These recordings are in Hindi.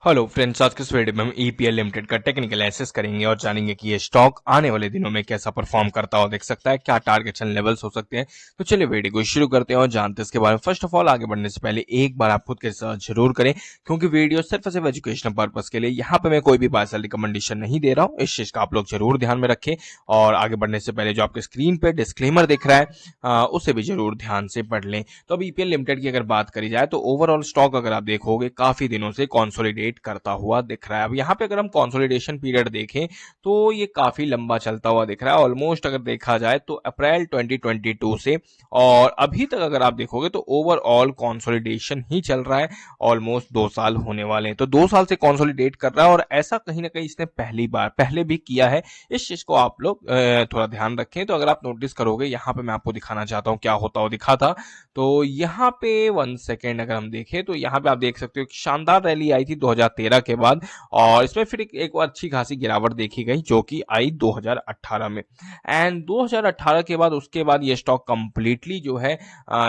हेलो फ्रेंड्स, आज के इस वीडियो में हम ईपीएल लिमिटेड का टेक्निकल एनालिसिस करेंगे और जानेंगे कि ये स्टॉक आने वाले दिनों में कैसा परफॉर्म करता हुआ दिख सकता है, क्या टारगेट्स एंड लेवल्स हो सकते हैं। तो चलिए वीडियो को शुरू करते हैं और जानते हैं इसके बारे में। फर्स्ट ऑफ ऑल, आगे बढ़ने से पहले एक बार आप खुद के रिसर्च जरूर करें, क्योंकि वीडियो सिर्फ और सिर्फ एजुकेशनल पर्पज के लिए, यहाँ पे मैं कोई भी बाय सेल रिकमेंडेशन नहीं दे रहा हूँ। इस चीज का आप लोग जरूर ध्यान में रखें। और आगे बढ़ने से पहले जो आपके स्क्रीन पे डिस्क्लेमर दिख रहा है उसे भी जरूर ध्यान से पढ़ लें। तो अब ईपीएल लिमिटेड की अगर बात करी जाए तो ओवरऑल स्टॉक अगर आप देखोगे काफी दिनों से कंसोलिडेट करता हुआ दिख रहा है। अब यहाँ पे अगर हम कंसोलिडेशन पीरियड देखें तो ये काफी लंबा चलता हुआ दिख रहा है। ऑलमोस्ट अगर देखा जाए तो अप्रैल 2022 से और अभी तक अगर आप देखोगे तो ओवरऑल कंसोलिडेशन ही चल रहा है। ऑलमोस्ट 2 साल होने वाले हैं, तो 2 साल से कंसोलिडेट कर रहा है और ऐसा कहीं ना कहीं इसने पहले भी किया है। इस चीज को आप लोग थोड़ा ध्यान रखें। तो अगर आप नोटिस करोगे, यहाँ पे मैं आपको दिखाना चाहता हूँ क्या होता हुआ दिखा था। तो यहाँ पे 1 सेकेंड अगर हम देखें तो यहाँ पे आप देख सकते हो एक शानदार रैली आई थी 2013 के बाद और इसमें फिर एक और अच्छी खासी गिरावट देखी गई जो कि आई 2018 में। एंड 2018 के बाद उसके बाद ये स्टॉक कंप्लीटली जो है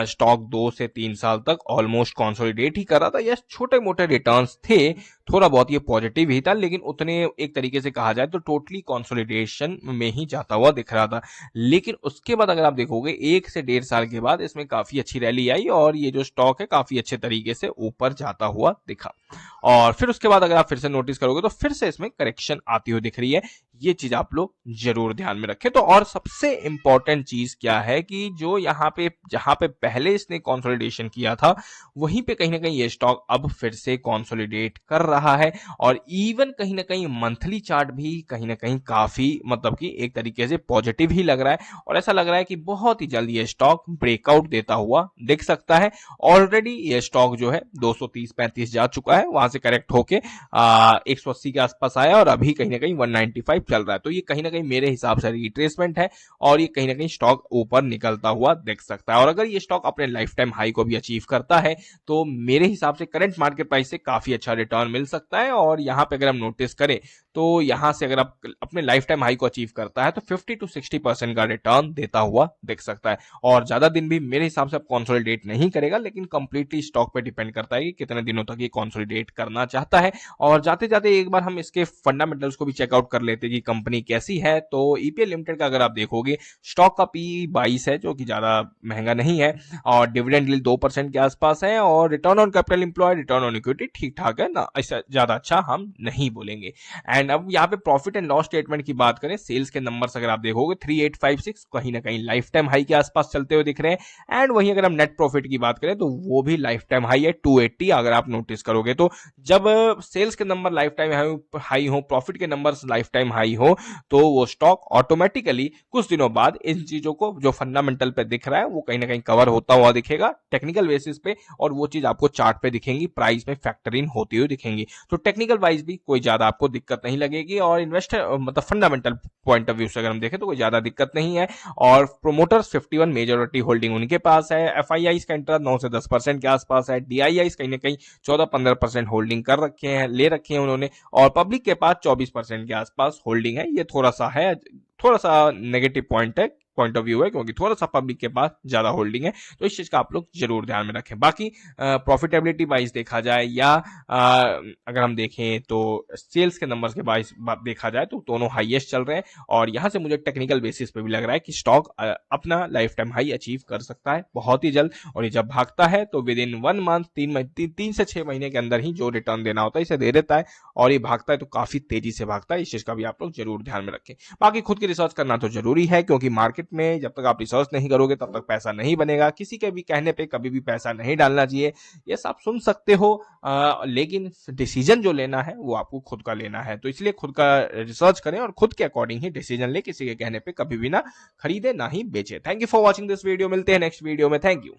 स्टॉक 2 से 3 साल तक ऑलमोस्ट कंसोलिडेट ही कर रहा था। यस, छोटे मोटे रिटर्न्स थे, थोड़ा बहुत ये पॉजिटिव ही था, लेकिन उतने एक तरीके से कहा जाए तो टोटली कंसोलिडेशन में ही जाता हुआ दिख रहा था। लेकिन उसके बाद अगर आप देखोगे 1 से 1.5 साल के बाद इसमें काफी अच्छी रैली आई और ये जो स्टॉक है काफी अच्छे तरीके से ऊपर जाता हुआ दिखा। और फिर उसके बाद अगर आप फिर से नोटिस करोगे तो फिर से इसमें करेक्शन आती हुई दिख रही है। ये चीज आप लोग जरूर ध्यान में रखें। तो और सबसे इंपॉर्टेंट चीज क्या है कि जो यहाँ पे जहां पे पहले इसने कंसोलिडेशन किया था वहीं पे कहीं ना कहीं ये स्टॉक अब फिर से कंसोलिडेट कर रहा है। और इवन कहीं ना कहीं मंथली चार्ट भी कहीं ना कहीं काफी मतलब कि एक तरीके से पॉजिटिव ही लग रहा है और ऐसा लग रहा है कि बहुत ही जल्द ये स्टॉक ब्रेकआउट देता हुआ दिख सकता है। ऑलरेडी ये स्टॉक जो है 230-35 जा चुका है, वहां से करेक्ट होके 180 के आसपास आया और अभी कहीं ना कहीं 195 चल रहा है। तो ये कहीं ना कहीं मेरे हिसाब से रिट्रेसमेंट है और ये कहीं ना कहीं स्टॉक ऊपर निकलता हुआ दिख सकता है। और अगर ये स्टॉक अपने लाइफ टाइम हाई को भी अचीव करता है तो मेरे हिसाब से करंट मार्केट प्राइस से काफी अच्छा रिटर्न मिल सकता है। और यहाँ पे अगर हम नोटिस करें तो यहां से अगर आप अपने लाइफ टाइम हाई को अचीव करता है तो 50 to 60% का रिटर्न देता हुआ दिख सकता है। और ज्यादा दिन भी मेरे हिसाब से अब कंसोलिडेट नहीं करेगा, लेकिन कंप्लीटली स्टॉक पे डिपेंड करता है कि कितने दिनों तक ये कंसोलिडेट करना चाहता है। और जाते जाते एक बार हम इसके फंडामेंटल्स को भी चेकआउट कर लेते हैं कि कंपनी कैसी है। तो ईपीएल लिमिटेड का अगर आप देखोगे स्टॉक का पी 22 है, जो कि ज्यादा महंगा नहीं है और डिविडेंड यील्ड 2% के आसपास है और return on capital employed, return on equity ठीक ठाक है ना, ऐसा ज्यादा अच्छा हम नहीं बोलेंगे। एंड अब यहाँ पे प्रॉफिट एंड लॉस स्टेटमेंट की बात करें, सेल्स के नंबर्स अगर आप देखोगे 3856 कहीं ना कहीं लाइफ टाइम हाई के आसपास चलते हुए दिख रहे हैं। एंड वहीं अगर हम नेट प्रॉफिट की बात करें तो वो भी लाइफ टाइम हाई है 280। अगर आप नोटिस करोगे तो जब सेल्स के नंबर लाइफ टाइम हाई हो, प्रॉफिट के नंबर्स लाइफ टाइम हाई हो, तो वो स्टॉक ऑटोमेटिकली कुछ दिनों बाद इन चीजों को जो फंडामेंटल पे दिख रहा है वो कहीं ना कहीं कवर होता हुआ दिखेगा टेक्निकल बेसिस पे, और वो चीज आपको चार्ट पे दिखेंगी, प्राइस में फैक्टर इन होती हुई दिखेंगी। तो टेक्निकल वाइज भी कोई ज्यादा आपको दिक्कत नहीं लगेगी और इन्वेस्टर मतलब फंडामेंटल पॉइंट ऑफ व्यू से अगर हम देखें तो कोई ज्यादा दिक्कत नहीं है। और प्रोमोटर्स 51 मेजोरिटी होल्डिंग उनके पास है। एफआईआई का इंटरेस्ट 9 से 10% के आसपास है। डीआईआई कहीं ना कहीं 14-15% होल्डिंग कर रखे हैं, ले रखे हैं उन्होंने। और पब्लिक के पास 24% के आसपास होल्डिंग है। ये थोड़ा सा नेगेटिव पॉइंट ऑफ व्यू है, क्योंकि थोड़ा सा पब्लिक के पास ज्यादा होल्डिंग है। तो इस चीज का आप लोग जरूर ध्यान में रखें। बाकी प्रॉफिटेबिलिटी वाइज देखा जाए या अगर हम देखें तो सेल्स के नंबर्स के वाइज देखा जाए तो दोनों हाईएस्ट चल रहे हैं। और यहां से मुझे टेक्निकल बेसिस पे भी लग रहा है कि स्टॉक अपना लाइफ टाइम हाई अचीव कर सकता है बहुत ही जल्द। और ये जब भागता है तो विद इन 1 मंथ 3 से 6 महीने के अंदर ही जो रिटर्न देना होता है इसे दे देता है। और ये भागता है तो काफी तेजी से भागता है। इस चीज का भी आप लोग जरूर ध्यान में रखें। बाकी खुद की रिसर्च करना तो जरूरी है, क्योंकि मार्केट में जब तक आप रिसर्च नहीं करोगे तब तक पैसा नहीं बनेगा। किसी के भी कहने पे कभी भी पैसा नहीं डालना चाहिए। ये सब सुन सकते हो, लेकिन डिसीजन जो लेना है वो आपको खुद का लेना है। तो इसलिए खुद का रिसर्च करें और खुद के अकॉर्डिंग ही डिसीजन ले। किसी के कहने पे कभी भी ना खरीदे ना ही बेचे। Thank you for watching this video. मिलते हैं नेक्स्ट वीडियो में। Thank you.